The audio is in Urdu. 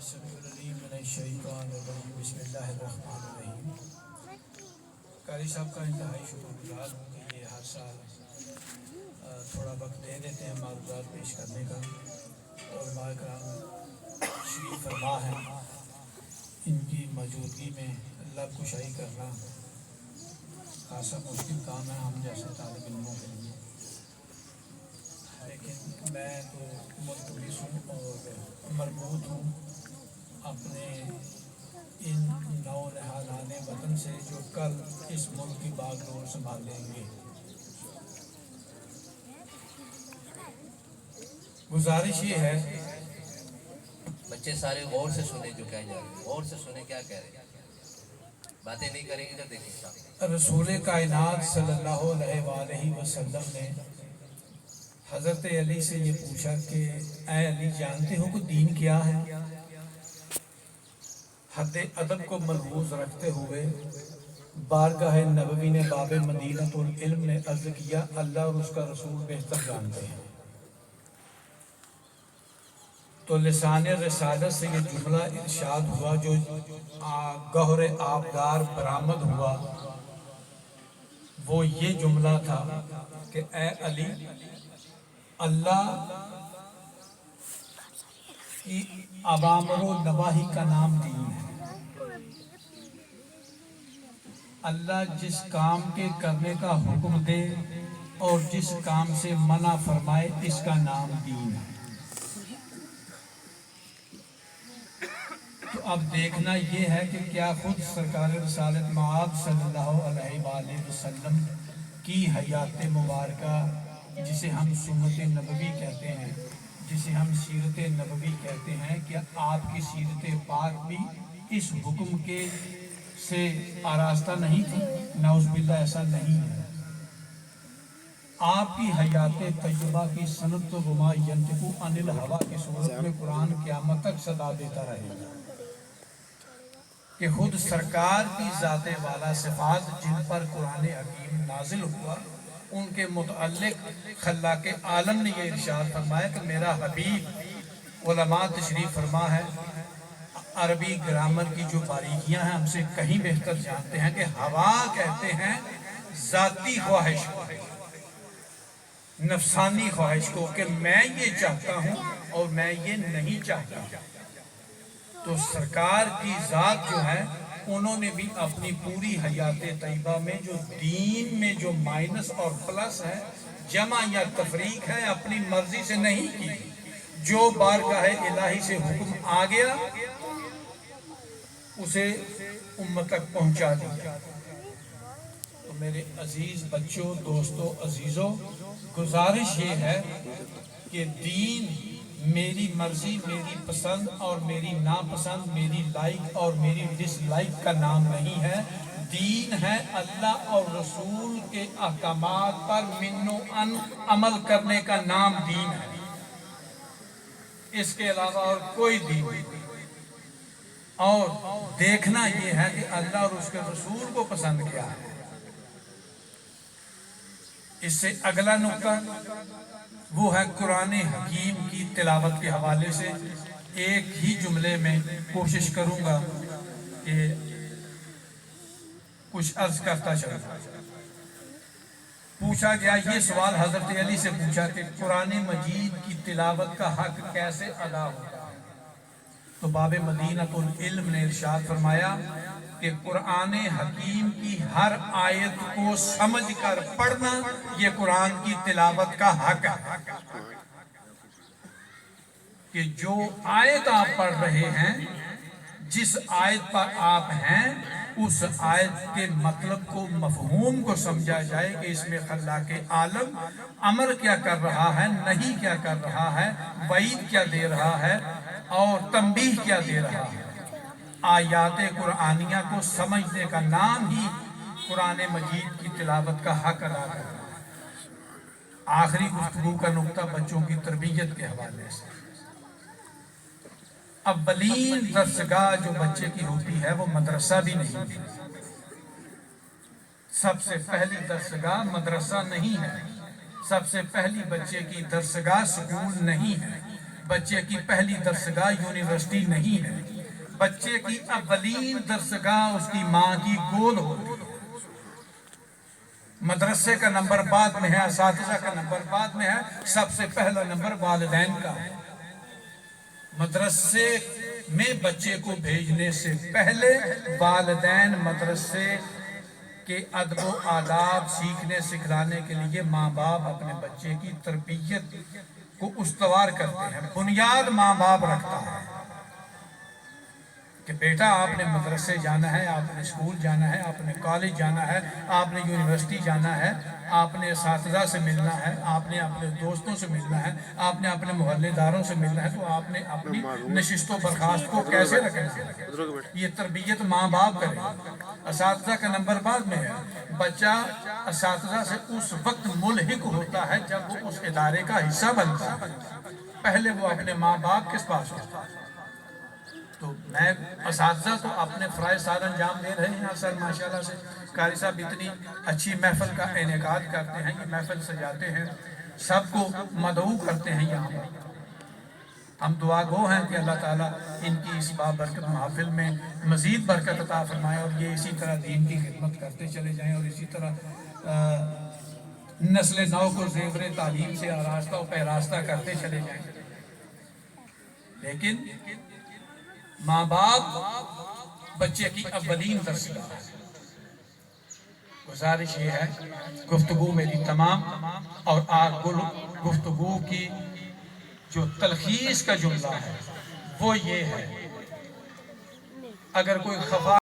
السميع العليم من الشيطان الرجيم بسم اللہ الرحمن الرحیم۔ قاری صاحب کا انتہائی شکر گزار ہوں کہ یہ ہر سال تھوڑا وقت دے دیتے ہیں معروضات پیش کرنے کا، اور علماء کرام شریف فرما ہے، ان کی موجودگی میں لب کشائی کرنا خاصا مشکل کام ہے ہم جیسے طالب علموں کے لیے، لیکن میں تو ملتمس ہوں اور مربوط ہوں اپنے ان نونہالان وطن سے جو کل اس ملک کی باغ ڈور سنبھالیں گے۔ گزارش یہ ہے، بچے سارے غور سے سنیں جو کہہ جا رہے ہیں، غور سے سنیں کیا کہہ رہے ہیں، باتیں نہیں کریں گے تو دیکھیں۔ رسول کائنات صلی اللہ علیہ وآلہ وسلم نے حضرت علی سے یہ پوچھا کہ اے علی جانتے ہو کہ دین کیا ہے؟ حد ادب کو ملحوظ رکھتے ہوئے بارگاہ نبوی نے باب مدینۃ العلم نے عرض کیا اللہ اور اس کا رسول بہتر جانتے ہیں۔ تو لسان رسالت سے یہ جملہ ارشاد ہوا جو گوہر آبدار برآمد ہوا، وہ یہ جملہ تھا کہ اے علی اللہ کی اوامر و نواہی کا نام دین ہے۔ اللہ جس کام کے کرنے کا حکم دے اور جس کام سے منع فرمائے اس کا نام دین ہے۔ تو اب دیکھنا یہ ہے کہ کیا خود سرکار رسالت مآب صلی اللہ علیہ وآلہ وسلم کی حیات مبارکہ، جسے ہم سنت نبوی کہتے ہیں، جسے ہم سیرت نبوی کہتے ہیں، کیا آپ کی سیرت پاک بھی اس حکم کے سے آراستہ نہیں تھی؟ نعوذ باللہ ایسا نہیں ہے۔ آپ کی حیات طیبہ کی سنت و وما ینطق عن الہویٰ کی صورت میں قرآن قیامت تک صدا دیتا رہے گا کہ خود سرکار کی ذات والا صفات جن پر قرآن حکیم نازل ہوا، ان کے متعلق خلاق عالم نے یہ ارشاد فرمایا کہ میرا حبیب، علماء تشریف فرما ہے، عربی گرامر کی جو باریکیاں ہیں ہم سے کہیں بہتر جانتے ہیں کہ ہوا کہتے ہیں ذاتی خواہش کو، نفسانی خواہش کو، کہ میں یہ چاہتا ہوں اور میں یہ نہیں چاہتا۔ تو سرکار کی ذات جو ہے انہوں نے بھی اپنی پوری حیات طیبہ میں جو دین میں جو مائنس اور پلس ہے، جمع یا تفریق ہے، اپنی مرضی سے نہیں کی، جو بارگاہ الہی سے حکم آ گیا اسے امت تک پہنچا دیا۔ تو میرے عزیز بچوں، دوستوں، عزیزوں، گزارش یہ ہے کہ دین میری مرضی، میری پسند اور میری ناپسند، میری لائک اور میری ڈس لائک کا نام نہیں ہے۔ دین ہے اللہ اور رسول کے احکامات پر من و ان عمل کرنے کا نام دین ہے، اس کے علاوہ اور کوئی دین نہیں۔ اور دیکھنا یہ ہے کہ اللہ اور اس کے رسول کو پسند کیا ہے۔ اس سے اگلا نقطہ وہ ہے قرآن حکیم کی تلاوت کے حوالے سے ایک ہی جملے میں کوشش کروں گا کہ کچھ عرض کرتا چلوں۔ پوچھا گیا یہ سوال حضرت علی سے پوچھا کہ قرآن مجید کی تلاوت کا حق کیسے ادا ہوتا ہے؟ تو باب مدینۃ العلم نے ارشاد فرمایا کہ قرآن حکیم کی ہر آیت کو سمجھ کر پڑھنا یہ قرآن کی تلاوت کا حق ہے، کہ جو آیت آپ پڑھ رہے ہیں، جس آیت پر آپ ہیں، اس آیت کے مطلب کو، مفہوم کو سمجھا جائے کہ اس میں خلاق عالم امر کیا کر رہا ہے، نہیں کیا کر رہا ہے، وعید کیا دے رہا ہے اور تنبیہ کیا دے رہا ہے۔ آیات قرآنیہ کو سمجھنے کا نام ہی قرآن مجید کی تلاوت کا حق ادا کرنا ہے۔ آخری گفتگو کا نقطہ بچوں کی تربیت کے حوالے سے، اولین درسگاہ جو بچے کی ہوتی ہے وہ مدرسہ بھی نہیں ہے۔ سب سے پہلی درسگاہ مدرسہ نہیں ہے، سب سے پہلی بچے کی درسگاہ سکول نہیں ہے، بچے کی پہلی درسگاہ یونیورسٹی نہیں ہے، بچے کی اولین درسگاہ اس کی ماں کی گود ہوتی ہے۔ مدرسے کا نمبر بعد میں ہے، اساتذہ کا نمبر بعد میں ہے، سب سے پہلا نمبر والدین کا ہے۔ مدرسے میں بچے کو بھیجنے سے پہلے والدین مدرسے کے ادب و آداب سیکھنے سکھلانے کے لیے ماں باپ اپنے بچے کی تربیت کو استوار کرتے ہیں، بنیاد ماں باپ رکھتا ہے کہ بیٹا آپ نے مدرسے جانا ہے، آپ نے اسکول جانا ہے، آپ نے کالج جانا ہے، آپ نے یونیورسٹی جانا ہے، آپ نے اساتذہ سے ملنا ہے، آپ نے اپنے دوستوں سے ملنا ہے، آپ نے اپنے محلے داروں سے ملنا ہے، تو آپ نے اپنی نشست و برخاست کو کیسے رکھنا ہے؟ یہ تربیت ماں باپ کرے۔ اساتذہ کا نمبر بعد میں ہے۔ بچہ اساتذہ سے اس وقت ملحق ہوتا ہے جب وہ اس ادارے کا حصہ بنتا ہے، پہلے وہ اپنے ماں باپ کس پاس ہوتا ہے۔ تو میں اساتذہ تو اپنے فرائض سال انجام دے رہے ہیں اثر ماشاءاللہ سے۔ قاری صاحب اتنی اچھی محفل کا انعقاد کرتے ہیں، یہ محفل سجاتے ہیں، سب کو مدعو کرتے ہیں یہاں پر۔ ہم دعا گو ہیں کہ اللہ تعالیٰ ان کی اس بابرکت محفل میں مزید برکت عطا فرمائے، اور یہ اسی طرح دین کی خدمت کرتے چلے جائیں، اور اسی طرح نسل نو کو زیور تعلیم سے آراستہ و پیراستہ کرتے چلے جائیں۔ لیکن ماں باپ بچے کی اولین درسگاہ ہے۔ گزارش یہ ہے، گفتگو میری تمام، اور گفتگو کی جو تلخیص کا جملہ ہے وہ یہ ہے، اگر کوئی خفا